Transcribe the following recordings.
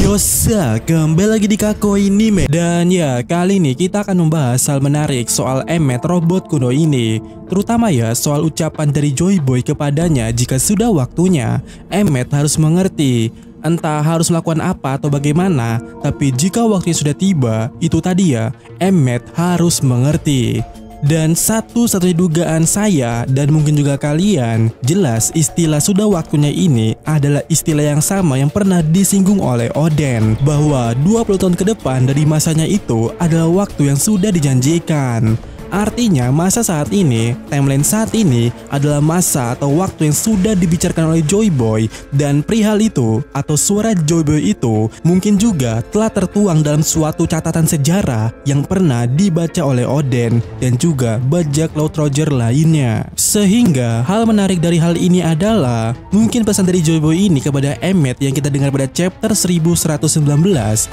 Yosa, kembali lagi di Kako Anime. Dan ya, kali ini kita akan membahas hal menarik soal Emmet robot kuno ini. Terutama ya soal ucapan dari Joy Boy kepadanya jika sudah waktunya Emmet harus mengerti. Entah harus melakukan apa atau bagaimana, tapi jika waktunya sudah tiba, itu tadi ya, Emmet harus mengerti. Dan satu-satunya dugaan saya dan mungkin juga kalian, jelas istilah sudah waktunya ini adalah istilah yang sama yang pernah disinggung oleh Oden, bahwa 20 tahun ke depan dari masanya itu adalah waktu yang sudah dijanjikan. Artinya masa saat ini, timeline saat ini adalah masa atau waktu yang sudah dibicarakan oleh Joy Boy. Dan perihal itu atau suara Joy Boy itu mungkin juga telah tertuang dalam suatu catatan sejarah yang pernah dibaca oleh Oden dan juga bajak laut Roger lainnya. Sehingga hal menarik dari hal ini adalah mungkin pesan dari Joy Boy ini kepada Emmet yang kita dengar pada chapter 1119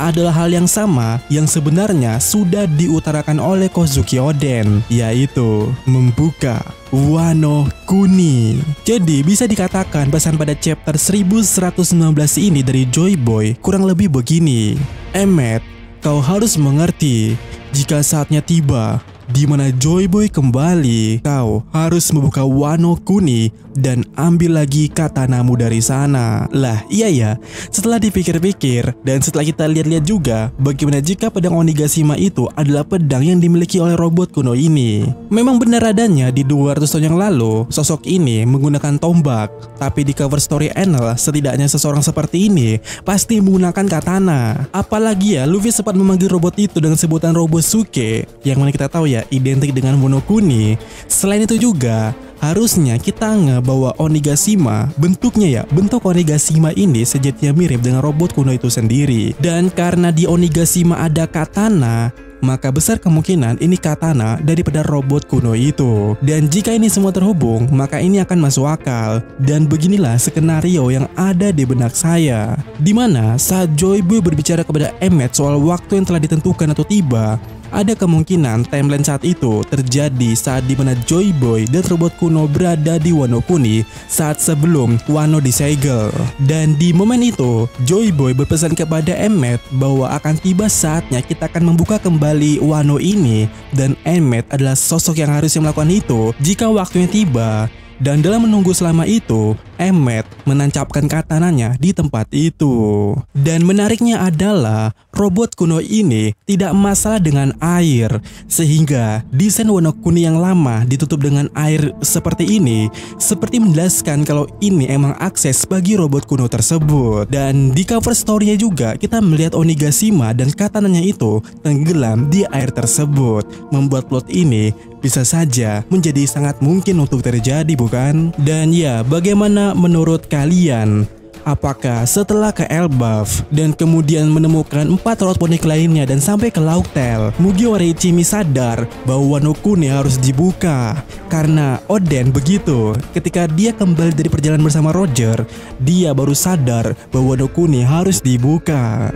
adalah hal yang sama yang sebenarnya sudah diutarakan oleh Kozuki Oden, yaitu membuka Wano Kuni. Jadi bisa dikatakan pesan pada chapter 1119 ini dari Joy Boy kurang lebih begini. Emmet, kau harus mengerti, jika saatnya tiba di mana Joy Boy kembali, kau harus membuka Wano Kuni dan ambil lagi katanamu dari sana. Lah iya ya, setelah dipikir-pikir dan setelah kita lihat-lihat juga bagaimana jika pedang Onigashima itu adalah pedang yang dimiliki oleh robot kuno ini. Memang benar adanya di 200 tahun yang lalu sosok ini menggunakan tombak, tapi di cover story Enel setidaknya seseorang seperti ini pasti menggunakan katana. Apalagi ya Luffy sempat memanggil robot itu dengan sebutan Robosuke, yang mana kita tahu ya identik dengan Wano Kuni. Selain itu juga harusnya kita bahwa Onigashima bentuknya ya, bentuk Onigashima ini sejatinya mirip dengan robot kuno itu sendiri. Dan karena di Onigashima ada katana, maka besar kemungkinan ini katana daripada robot kuno itu. Dan jika ini semua terhubung, maka ini akan masuk akal. Dan beginilah skenario yang ada di benak saya, dimana saat Joy Boy berbicara kepada Emmet soal waktu yang telah ditentukan atau tiba, ada kemungkinan timeline saat itu terjadi saat dimana Joy Boy dan robot kuno berada di Wano Kuni saat sebelum Wano disegel. Dan di momen itu Joy Boy berpesan kepada Emmet bahwa akan tiba saatnya kita akan membuka kembali Wano ini, dan Emmet adalah sosok yang harusnya melakukan itu jika waktunya tiba. Dan dalam menunggu selama itu, Emmet menancapkan katananya di tempat itu. Dan menariknya adalah robot kuno ini tidak masalah dengan air, sehingga desain Wano Kuni yang lama ditutup dengan air seperti ini seperti menjelaskan kalau ini emang akses bagi robot kuno tersebut. Dan di cover story-nya juga kita melihat Onigashima dan katananya itu tenggelam di air tersebut, membuat plot ini bisa saja menjadi sangat mungkin untuk terjadi, bukan? Dan ya, bagaimana menurut kalian? Apakah setelah ke Elbaf dan kemudian menemukan 4 robot ponik lainnya dan sampai ke Laugtail, Mugiwara Ichimi sadar bahwa Wano Kuni harus dibuka? Karena Oden begitu, ketika dia kembali dari perjalanan bersama Roger, dia baru sadar bahwa Wano Kuni harus dibuka.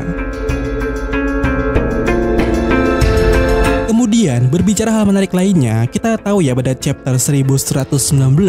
Kemudian berbicara hal menarik lainnya, kita tahu ya pada chapter 1119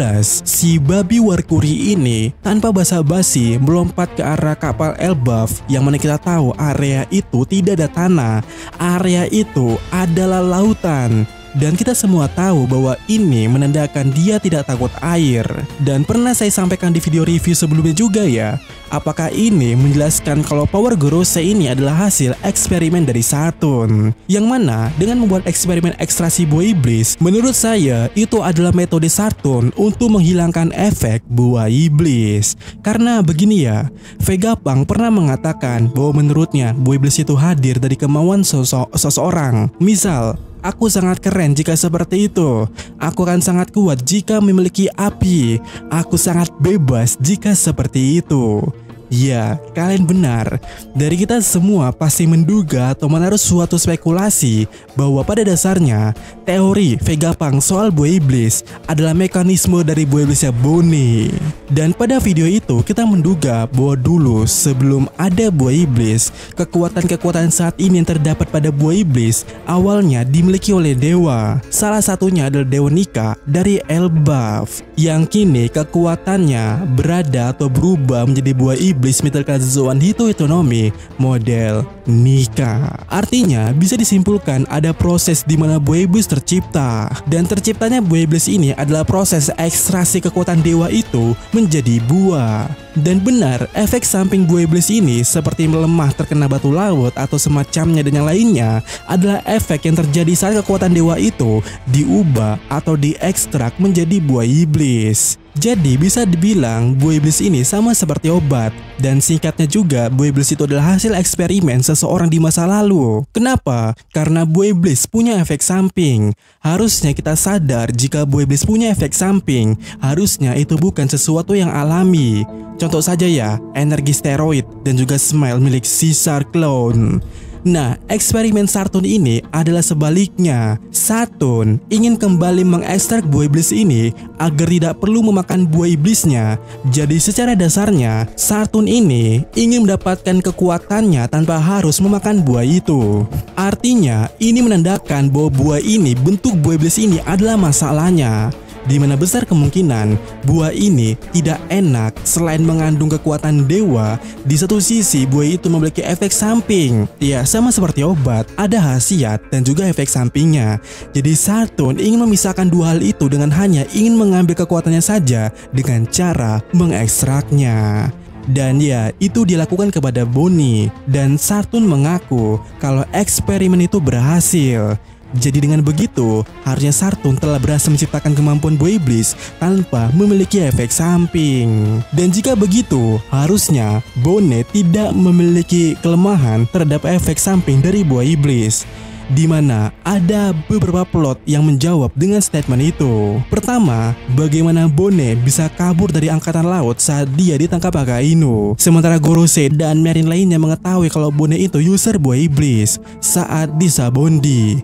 si babi Warkuri ini tanpa basa-basi melompat ke arah kapal Elbaf, yang mana kita tahu area itu tidak ada tanah, area itu adalah lautan. Dan kita semua tahu bahwa ini menandakan dia tidak takut air. Dan pernah saya sampaikan di video review sebelumnya juga ya, apakah ini menjelaskan kalau power Gorose ini adalah hasil eksperimen dari Saturn, yang mana dengan membuat eksperimen ekstraksi buah iblis, menurut saya itu adalah metode Saturn untuk menghilangkan efek buah iblis. Karena begini ya, Vegapunk pernah mengatakan bahwa menurutnya buah iblis itu hadir dari kemauan seseorang. Misal, aku sangat keren jika seperti itu. Aku akan sangat kuat jika memiliki api. Aku sangat bebas jika seperti itu. Ya, kalian benar. Dari kita semua pasti menduga atau menaruh suatu spekulasi bahwa pada dasarnya teori Vegapunk soal buah iblis adalah mekanisme dari buah iblisnya Bonnie. Dan pada video itu kita menduga bahwa dulu sebelum ada buah iblis, kekuatan-kekuatan saat ini yang terdapat pada buah iblis awalnya dimiliki oleh dewa. Salah satunya adalah Dewa Nika dari Elbaf, yang kini kekuatannya berada atau berubah menjadi buah iblis iblis Metalkazoan Hitoitonomi model Nika. Artinya bisa disimpulkan ada proses di mana buah iblis tercipta, dan terciptanya buah iblis ini adalah proses ekstraksi kekuatan dewa itu menjadi buah. Dan benar, efek samping buah iblis ini seperti melemah terkena batu laut atau semacamnya dan yang lainnya adalah efek yang terjadi saat kekuatan dewa itu diubah atau diekstrak menjadi buah iblis. Jadi bisa dibilang buah iblis ini sama seperti obat, dan singkatnya juga buah iblis itu adalah hasil eksperimen seseorang di masa lalu. Kenapa? Karena buah iblis punya efek samping. Harusnya kita sadar jika buah iblis punya efek samping, harusnya itu bukan sesuatu yang alami. Contoh saja ya, energi steroid dan juga smile milik Caesar Clown. Nah, eksperimen Sartun ini adalah sebaliknya. Sartun ingin kembali mengekstrak buah iblis ini agar tidak perlu memakan buah iblisnya. Jadi secara dasarnya, Sartun ini ingin mendapatkan kekuatannya tanpa harus memakan buah itu. Artinya, ini menandakan bahwa buah ini, bentuk buah iblis ini adalah masalahnya, di mana besar kemungkinan buah ini tidak enak. Selain mengandung kekuatan dewa, di satu sisi buah itu memiliki efek samping. Ya, sama seperti obat, ada khasiat dan juga efek sampingnya. Jadi Sartun ingin memisahkan dua hal itu dengan hanya ingin mengambil kekuatannya saja dengan cara mengekstraknya. Dan ya, itu dilakukan kepada Bonnie, dan Sartun mengaku kalau eksperimen itu berhasil. Jadi dengan begitu, harusnya Sartun telah berhasil menciptakan kemampuan buah iblis tanpa memiliki efek samping. Dan jika begitu, harusnya Bonnie tidak memiliki kelemahan terhadap efek samping dari buah iblis. Di mana ada beberapa plot yang menjawab dengan statement itu. Pertama, bagaimana Bonnie bisa kabur dari angkatan laut saat dia ditangkap Akainu, sementara Gorosei dan Marin lainnya mengetahui kalau Bonnie itu user buah iblis saat di Sabondi.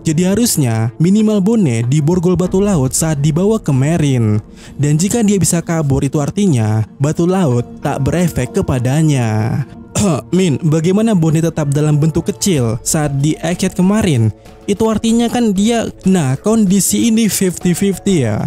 Jadi harusnya minimal Bonnie diborgol batu laut saat dibawa ke Marin. Dan jika dia bisa kabur, itu artinya batu laut tak berefek kepadanya. Min, bagaimana Bonnie tetap dalam bentuk kecil saat di Egghead kemarin? Itu artinya kan dia... Nah, kondisi ini 50-50 ya.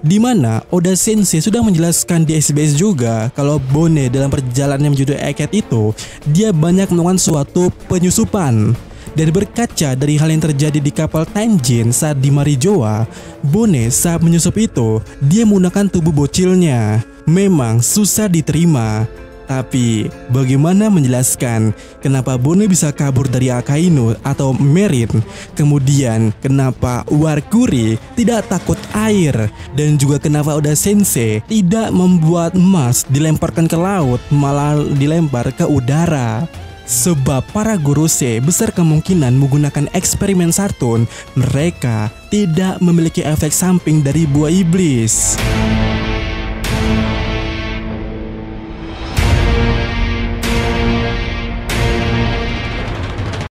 Dimana Oda Sensei sudah menjelaskan di SBS juga kalau Bonnie dalam perjalanan menuju Egghead itu, dia banyak melakukan suatu penyusupan. Dan berkaca dari hal yang terjadi di kapal Tenjin saat di Marijoa, Bonnie saat menyusup itu, dia menggunakan tubuh bocilnya. Memang susah diterima. Tapi bagaimana menjelaskan kenapa Bonnie bisa kabur dari Akainu atau Marin? Kemudian kenapa Warkuri tidak takut air? Dan juga kenapa Oda Sensei tidak membuat emas dilemparkan ke laut, malah dilempar ke udara? Sebab para Gorosei besar kemungkinan menggunakan eksperimen Sartun, mereka tidak memiliki efek samping dari buah iblis.